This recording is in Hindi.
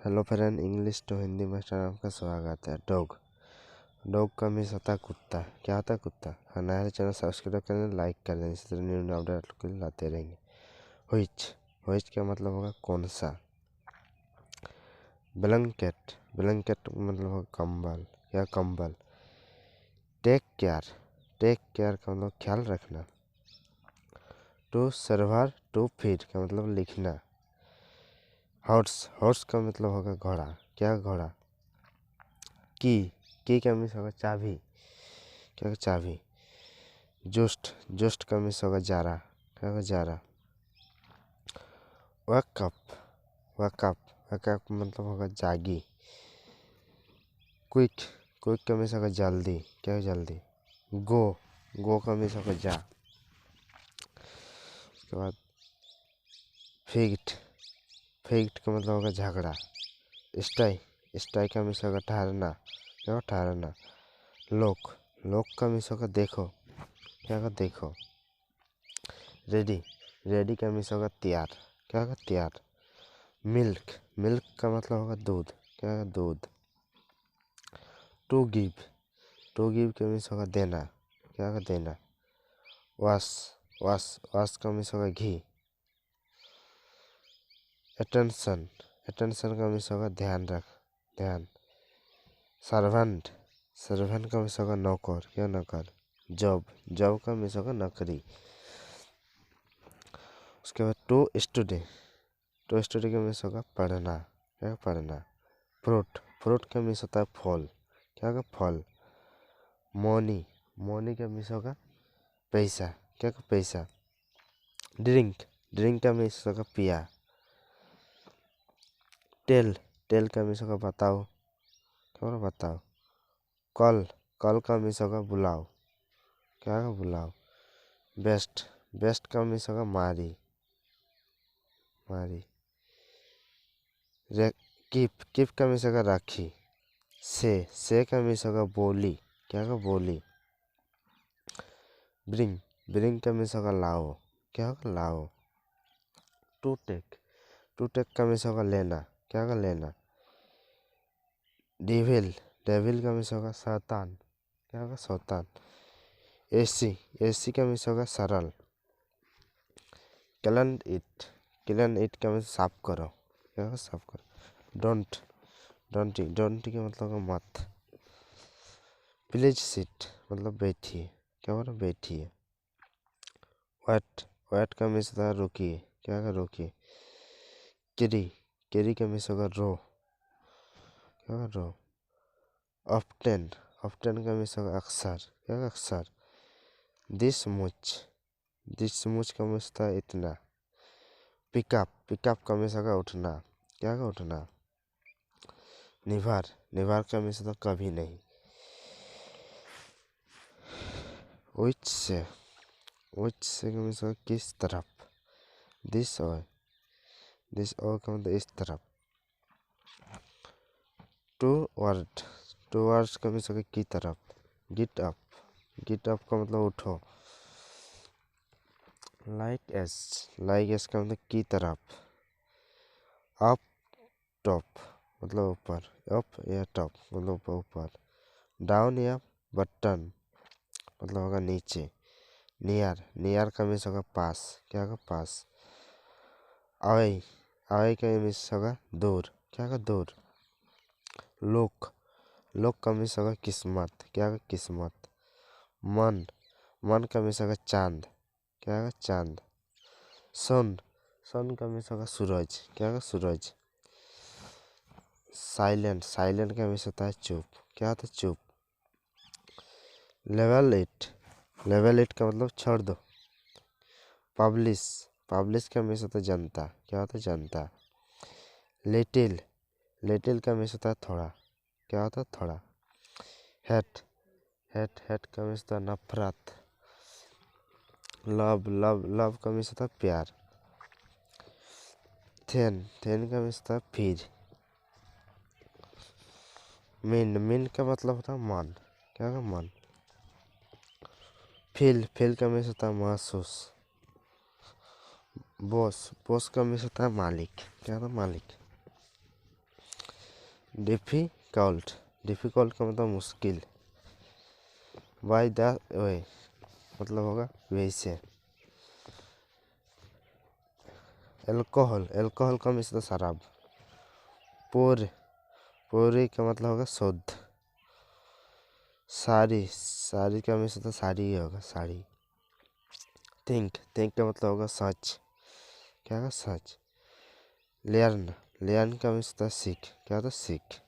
Hello friend, English to Hindi master आपका स्वागत है। डॉग डॉग का मीन्स होता है कुत्ता। क्या होता है? कुत्ता। हाँ, नया चैनल सब्सक्राइब करें, लाइक कर दें, इसी तरह न्यू अपडेट के लिए लाते रहेंगे। व्हिच व्हिच का मतलब होगा कौन सा। ब्लैंकेट ब्लैंकेट मतलब होगा कंबल। क्या? कंबल। टेक केयर का मतलब ख्याल रखना। टू सर्वर टू फीड का मतलब लिखना। हॉर्स का मतलब होगा घोड़ा। क्या? घोड़ा। की का मीन्स होगा चाबी। क्या? चाबी। जोस्ट का मीन्स होगा जारा। क्या होगा? जारा। वकअप मतलब होगा जागी। क्विक का मीन्स होगा जल्दी। क्या है? जल्दी। गो का मीन्स होगा जा। उसके बाद फिग्ट का मतलब होगा झगड़ा। स्टाई का मीन्स होगा ठहरना। क्या होगा? ठहरना। लोक का मीन्स होगा देखो। क्या होगा? देखो। रेडी का मीन्स होगा तैयार। क्या होगा? तैयार। मिल्क का मतलब होगा दूध। क्या होगा? दूध। टू गिव का मीन्स होगा देना। क्या होगा? देना। वाश का मीन्स होगा घी। अटेंशन का मीन्स होगा ध्यान। सर्वेंट का मीन्स होगा नौकर। क्या? नौकर। जॉब का मीन्स होगा नौकरी। उसके बाद टू स्टडी का मीन्स होगा पढ़ना। क्या? पढ़ना। फ्रूट का मीन्स होता है फल। क्या होगा? फल। मनी का मीन्स होगा पैसा। क्या? पैसा। ड्रिंक का मीन्स होगा पिया। टेल का मीन्स होगा बताओ। क्या होगा? बताओ। कल का मीन्स होगा बुलाओ। क्या होगा? बुलाओ। बेस्ट का मीन्स होगा मारी। कीप का मीन्स होगा राखी। से का मीन्स होगा बोली। क्या होगा? बोली। ब्रिंग का मीन्स होगा लाओ। क्या होगा? लाओ। टू टेक का मीन्स होगा लेना। क्या होगा? लेना। डेविल का मीन्स होगा शैतान। क्या होगा? शैतान। एसी का मीन्स होगा सरल। क्लीन इट का मीन्स साफ करो। क्या होगा? साफ करो। डोंट का मतलब होगा मत। प्लीज सिट मतलब बैठिए। क्या बोला? बैठिए। वेट का मीन्स होता है रुकिए। क्या होगा? रुकिए। केरी का मीन्स होगा रो। क्या होगा? रो। ऑफ्टेन का मीन्स होगा अक्सर। क्या होगा? अक्सर। दिस मुच का मीन्स होता है इतना। पिकअप का मीन्स होगा उठना। क्या होगा? उठना। निभार का मीन्स होता है कभी नहीं। विच से का मीन्स होगा किस तरफ। दिस और का मतलब इस तरफ। टू वर्ड्स का मीन्स होगा की तरफ। गिट अप का मतलब उठो। लाइक एस का मतलब की तरफ। अप टॉप मतलब ऊपर। अप या टॉप मतलब ऊपर। डाउन या बटन मतलब होगा नीचे। नियर का मीन्स होगा पास। क्या होगा? पास। अवे का मीन्स होगा दूर। क्या होगा? दूर। लोक का मीन्स होगा किस्मत। क्या होगा? किस्मत। मन का मीन्स होगा चांद। क्या होगा? चांद। सन का मीन्स होगा सूरज। क्या होगा? सूरज। साइलेंट का मीन्स होता है चुप। क्या होता है? चुप। लेवल 8 का मतलब छोड़ दो। पब्लिश का मीन्स होता है जनता। क्या होता है? जनता। लिटिल का मीन्स होता है थोड़ा। क्या होता है? थोड़ा। हेट का मीन्स होता है नफरत। लव का मीन्स होता है प्यार। थेन का मीन्स होता है फिर। मीन का मतलब होता है मन। क्या होगा? मन। फील का मीन्स होता है महसूस। बॉस का मीन्स होता है मालिक। क्या होता है? मालिक। डिफिकल्ट, डिफिकल्ट का मतलब मुश्किल। बाय द वे मतलब होगा वैसे। एल्कोहल, एल्कोहल का मतलब शराब। पोर, पोरे का मतलब होगा शुद्ध। साड़ी, साड़ी का मतलब साड़ी ही होगा, साड़ी। थिंक, थिंक का मतलब होगा सच, क्या होगा सच। लर्न, लर्न का मतलब सीख, क्या होता है सीख।